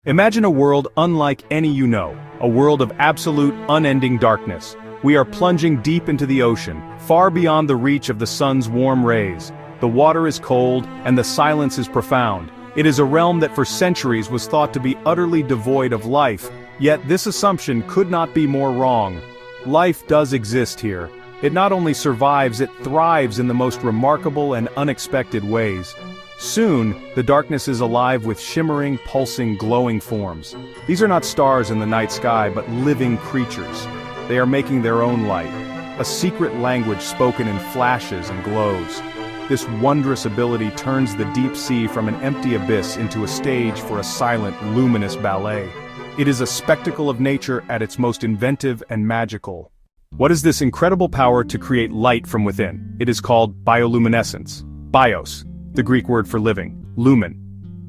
Imagine a world unlike any you know, a world of absolute, unending darkness. We are plunging deep into the ocean, far beyond the reach of the sun's warm rays. The water is cold, and the silence is profound. It is a realm that for centuries was thought to be utterly devoid of life, yet this assumption could not be more wrong. Life does exist here. It not only survives, it thrives in the most remarkable and unexpected ways. Soon, the darkness is alive with shimmering, pulsing, glowing forms. These are not stars in the night sky, but living creatures. They are making their own light, a secret language spoken in flashes and glows. This wondrous ability turns the deep sea from an empty abyss into a stage for a silent, luminous ballet. It is a spectacle of nature at its most inventive and magical. What is this incredible power to create light from within? It is called bioluminescence. Bios, the Greek word for living, lumen,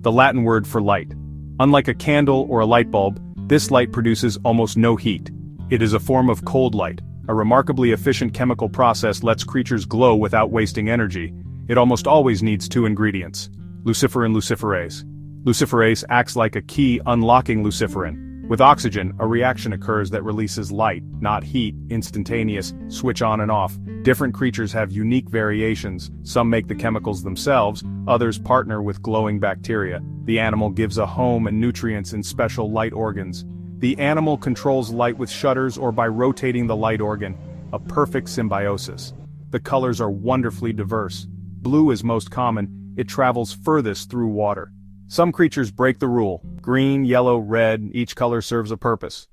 the Latin word for light. Unlike a candle or a light bulb, this light produces almost no heat. It is a form of cold light. A remarkably efficient chemical process lets creatures glow without wasting energy. It almost always needs two ingredients: luciferin luciferase. Luciferase acts like a key unlocking luciferin. With oxygen, a reaction occurs that releases light, not heat, instantaneous, switch on and off. Different creatures have unique variations. Some make the chemicals themselves, others partner with glowing bacteria. The animal gives a home and nutrients in special light organs. The animal controls light with shutters or by rotating the light organ, a perfect symbiosis. The colors are wonderfully diverse. Blue is most common, it travels furthest through water. Some creatures break the rule. Green, yellow, red, each color serves a purpose.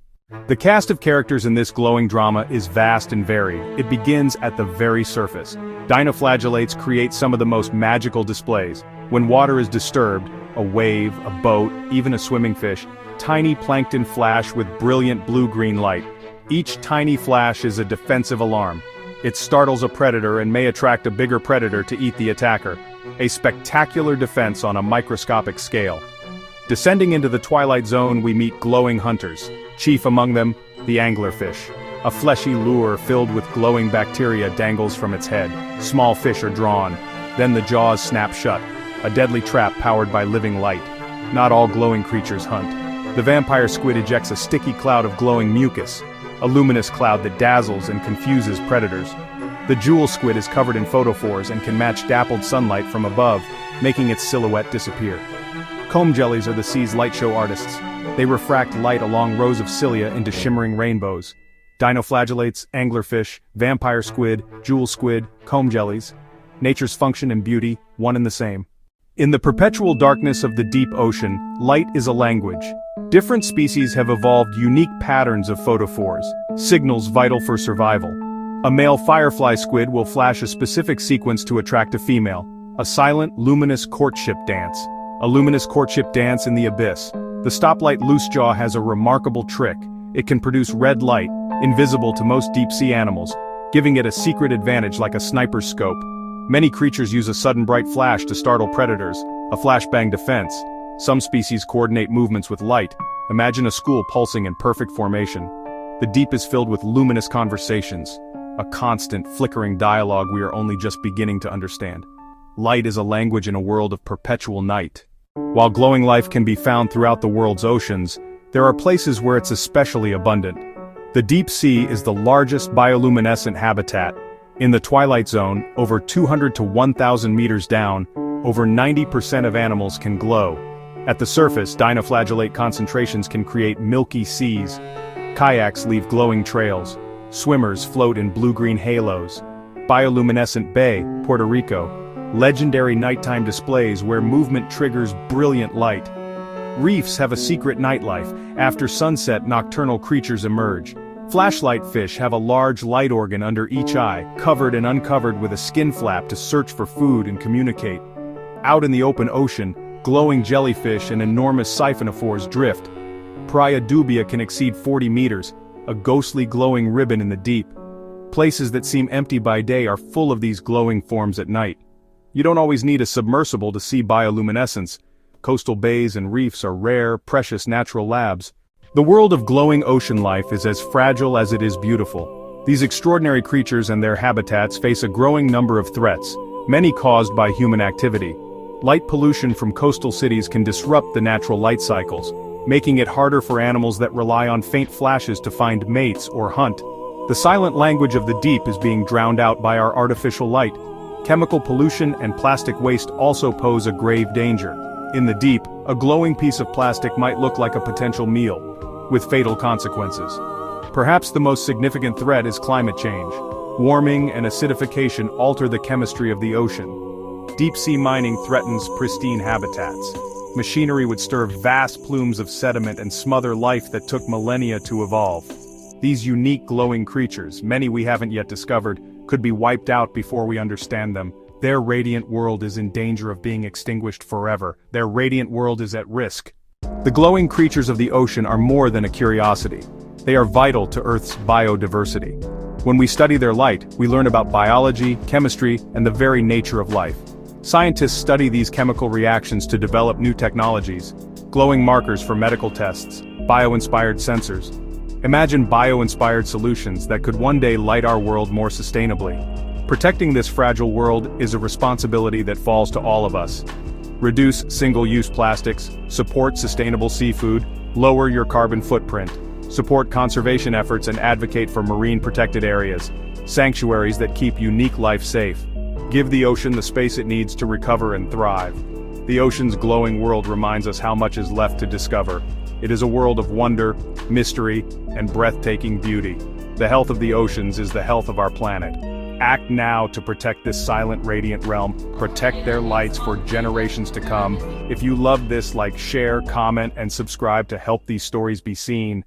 The cast of characters in this glowing drama is vast and varied. It begins at the very surface. Dinoflagellates create some of the most magical displays. When water is disturbed, a wave, a boat, even a swimming fish, tiny plankton flash with brilliant blue-green light. Each tiny flash is a defensive alarm. It startles a predator and may attract a bigger predator to eat the attacker. A spectacular defense on a microscopic scale. Descending into the twilight zone, we meet glowing hunters. Chief among them, the anglerfish. A fleshy lure filled with glowing bacteria dangles from its head. Small fish are drawn. Then the jaws snap shut. A deadly trap powered by living light. Not all glowing creatures hunt. The vampire squid ejects a sticky cloud of glowing mucus, a luminous cloud that dazzles and confuses predators. The jewel squid is covered in photophores and can match dappled sunlight from above, making its silhouette disappear. Comb jellies are the sea's light show artists. They refract light along rows of cilia into shimmering rainbows. Dinoflagellates, anglerfish, vampire squid, jewel squid, comb jellies. Nature's function and beauty, one and the same. In the perpetual darkness of the deep ocean, light is a language. Different species have evolved unique patterns of photophores, signals vital for survival. A male firefly squid will flash a specific sequence to attract a female, a silent, luminous courtship dance. A luminous courtship dance in the abyss. The stoplight loosejaw has a remarkable trick. It can produce red light, invisible to most deep-sea animals, giving it a secret advantage like a sniper's scope. Many creatures use a sudden bright flash to startle predators, a flashbang defense. Some species coordinate movements with light. Imagine a school pulsing in perfect formation. The deep is filled with luminous conversations, a constant, flickering dialogue we are only just beginning to understand. Light is a language in a world of perpetual night. While glowing life can be found throughout the world's oceans, there are places where it's especially abundant. The deep sea is the largest bioluminescent habitat. In the twilight zone, over 200 to 1,000 meters down, over 90% of animals can glow. At the surface, dinoflagellate concentrations can create milky seas. Kayaks leave glowing trails. Swimmers float in blue-green halos. Bioluminescent Bay, Puerto Rico. Legendary nighttime displays where movement triggers brilliant light. Reefs have a secret nightlife. After sunset, nocturnal creatures emerge. Flashlight fish have a large light organ under each eye, covered and uncovered with a skin flap to search for food and communicate. Out in the open ocean, glowing jellyfish and enormous siphonophores drift. Praia dubia can exceed 40 meters, a ghostly glowing ribbon in the deep. Places that seem empty by day are full of these glowing forms at night. You don't always need a submersible to see bioluminescence. Coastal bays and reefs are rare, precious natural labs. The world of glowing ocean life is as fragile as it is beautiful. These extraordinary creatures and their habitats face a growing number of threats, many caused by human activity. Light pollution from coastal cities can disrupt the natural light cycles. making it harder for animals that rely on faint flashes to find mates or hunt. The silent language of the deep is being drowned out by our artificial light. Chemical pollution and plastic waste also pose a grave danger. In the deep, a glowing piece of plastic might look like a potential meal, with fatal consequences. Perhaps the most significant threat is climate change. Warming and acidification alter the chemistry of the ocean. Deep-sea mining threatens pristine habitats. Machinery would stir vast plumes of sediment and smother life that took millennia to evolve. These unique glowing creatures, many we haven't yet discovered, could be wiped out before we understand them. Their radiant world is in danger of being extinguished forever. Their radiant world is at risk. The glowing creatures of the ocean are more than a curiosity. They are vital to Earth's biodiversity. When we study their light, we learn about biology, chemistry, and the very nature of life. Scientists study these chemical reactions to develop new technologies, glowing markers for medical tests, bio-inspired sensors. Imagine bio-inspired solutions that could one day light our world more sustainably. Protecting this fragile world is a responsibility that falls to all of us. Reduce single-use plastics, support sustainable seafood, lower your carbon footprint, support conservation efforts and advocate for marine protected areas, sanctuaries that keep unique life safe. Give the ocean the space it needs to recover and thrive. The ocean's glowing world reminds us how much is left to discover. It is a world of wonder, mystery, and breathtaking beauty. The health of the oceans is the health of our planet. Act now to protect this silent, radiant realm. Protect their lights for generations to come. If you love this, like, share, comment, and subscribe to help these stories be seen.